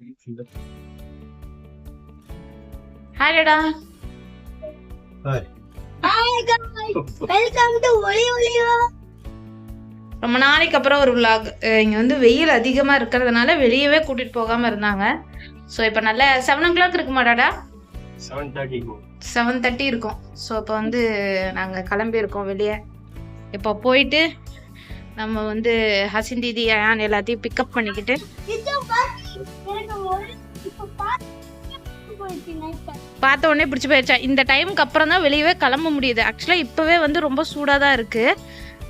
Hi, Dada. Hi. Hi guys, welcome to Oli Oliva. ரொம்ப நாளைக்கு அப்புறம் ஒரு vlog. இங்கே வந்து வெயில் அதிகமாக இருக்கிறதுனால வெளியவே கூட்டிகிட்டு போகாமல் இருந்தாங்க. ஸோ இப்போ நல்ல 7 o'clock இருக்குமா டாடா? 7:30 இருக்கும். ஸோ இப்போ வந்து நாங்கள் கிளம்பியிருக்கோம் வெளியே. இப்போ போயிட்டு நம்ம வந்து ஹசின் தீதி அயான் எல்லாத்தையும் பிக்கப் பண்ணிக்கிட்டு பார்த்த உடனே பிடிச்சி போயிடுச்சா. இந்த டைமுக்கு அப்புறம் தான் வெளியவே கிளம்ப முடியுது. ஆக்சுவலாக இப்போவே வந்து ரொம்ப சூடாக தான் இருக்குது.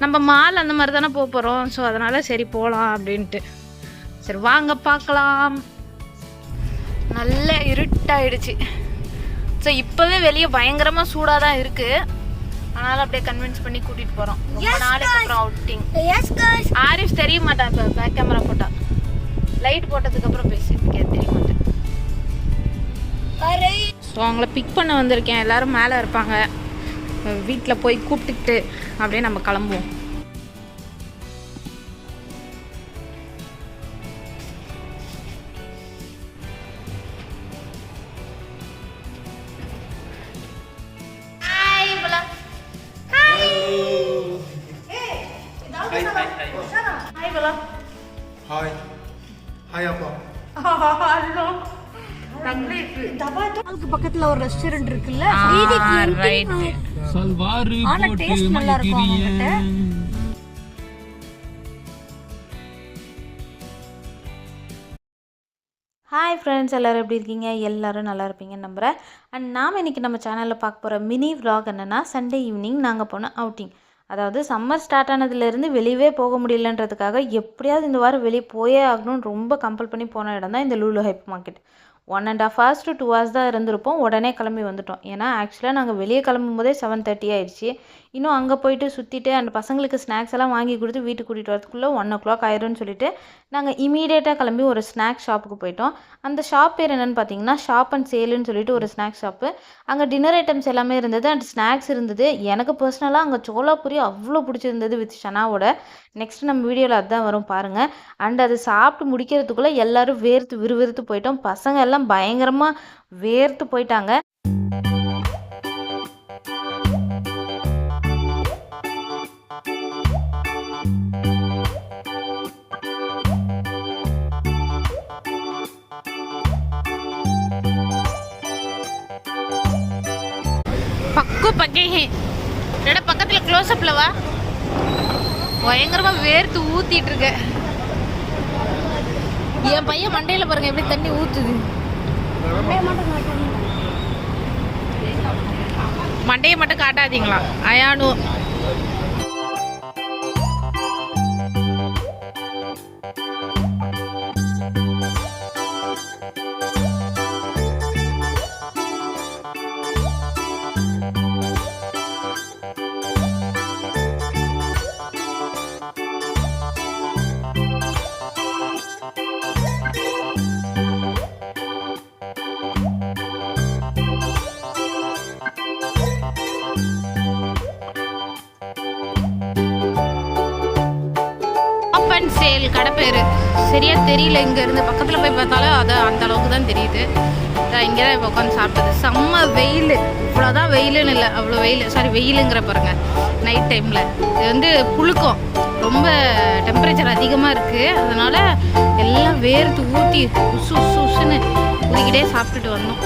நம்ம மால் அந்த மாதிரி தானே போக போகிறோம். ஸோ அதனால் சரி போகலாம் அப்படின்ட்டு. சரி வாங்க பார்க்கலாம். நல்ல இருட்டாயிடுச்சு. ஸோ இப்போவே வெளியே பயங்கரமாக சூடாக தான் இருக்குது. அதனால் அப்படியே கன்வின்ஸ் பண்ணி கூட்டிகிட்டு போகிறோம். ரொம்ப நாளைக்கு அப்புறம் அவுட்டிங். ஆரிஃப் தெரிய மாட்டான். இப்போ பேக் கேமரா போட்டா லைட் போட்டதுக்கப்புறம் பேசிட்டு தெரிய மாட்டேன். ஸோ அவங்கள பிக் பண்ண வந்திருக்கேன். எல்லோரும் மேலே இருப்பாங்க. வீட்டில் போய் கூப்பிட்டுக்கிட்டு அப்படியே நம்ம கிளம்புவோம். Hi. Hi அப்பா. ஹலோ. தபாத்துக்கு பக்கத்துல ஒரு ரெஸ்டாரன்ட் இருக்குல்ல, ரைட். சல்வாரு போட்டு டேஸ்ட் நல்லா இருக்கும் அவங்ககிட்ட. ஹாய் ஃப்ரெண்ட்ஸ், எல்லோரும் எப்படி இருக்கீங்க? எல்லோரும் நல்லா இருப்பீங்கன்னு நம்புகிறேன். அண்ட் நாம் இன்றைக்கி நம்ம சேனலில் பார்க்க போகிற மினி vlog என்னென்னா, சண்டே ஈவினிங் நாங்கள் போன அவுட்டிங். அதாவது சம்மர் ஸ்டார்ட் ஆனதுலேருந்து வெளியவே போக முடியலன்றதுக்காக எப்படியாவது இந்த வாரம் வெளியே போயே ஆகணும்னு ரொம்ப கம்பல் பண்ணி போன இடம் தான் இந்த Lulu hyper market. 1.5 hours to 2 hours தான் இருந்திருப்போம். உடனே கிளம்பி வந்துட்டோம். ஏன்னா ஆக்சுவலாக நாங்கள் வெளியே கிளம்பும் போதே 7:30 ஆயிடுச்சு. இன்னும் அங்கே போயிட்டு சுற்றிட்டு அந்த பசங்களுக்கு ஸ்நாக்ஸ் எல்லாம் வாங்கி கொடுத்து வீட்டுக்கு கூட்டிகிட்டு வரதுக்குள்ளே 1 o'clock ஆயிரும்னு சொல்லிட்டு நாங்கள் இமீடியட்டாக கிளம்பி ஒரு ஸ்நாக்ஸ் ஷாப்புக்கு போயிட்டோம். அந்த ஷாப் பேர் என்னென்னு பார்த்தீங்கன்னா ஷாப் அண்ட் சேலுன்னு சொல்லிட்டு ஒரு ஸ்நாக்ஸ் ஷாப்பு. அங்கே டின்னர் ஐட்டம்ஸ் எல்லாமே இருந்தது அண்ட் ஸ்நாக்ஸ் இருந்தது. எனக்கு பர்சனலாக அங்கே சோலாபூரி அவ்வளோ பிடிச்சிருந்தது வித் சனாவோட. நெக்ஸ்ட் நம்ம வீடியோவில் அதுதான் வரும் பாருங்கள். அண்ட் அது சாப்பிட்டு முடிக்கிறதுக்குள்ளே எல்லோரும் வேர்த்து விறுவிறுத்து போயிட்டோம். பசங்க எல்லாம் பயங்கரமாக வேர்த்து போயிட்டாங்க. பக்கு பக்கே பக்கத்துல க்ளோஸ் அப்ல வா. பயங்கரமா வேர்த்து ஊத்திட்டு இருக்க. என் பையன் மண்டையில பாருங்க எப்படி தண்ணி ஊத்துது. மண்டையை மட்டும் காட்டாதீங்களா அயானு. சேல் கடை பேர் சரியாக தெரியல. இங்கேருந்து பக்கத்தில் போய் பார்த்தாலும் அது அந்த அளவுக்கு தான் தெரியுது. இங்கே தான் இப்போ உட்காந்து சாப்பிட்டது. செம்ம வெயில். இவ்வளோதான் வெயிலுன்னு இல்லை, அவ்வளோ வெயில். சாரி, வெயிலுங்கிற பாருங்க நைட் டைமில். இது வந்து புழுக்கம். ரொம்ப டெம்பரேச்சர் அதிகமாக இருக்குது. அதனால் எல்லாம் வேர்த்து ஊற்றி உசு உசு உசுன்னு ஊற்றிக்கிட்டே சாப்பிட்டுட்டு வந்தோம்.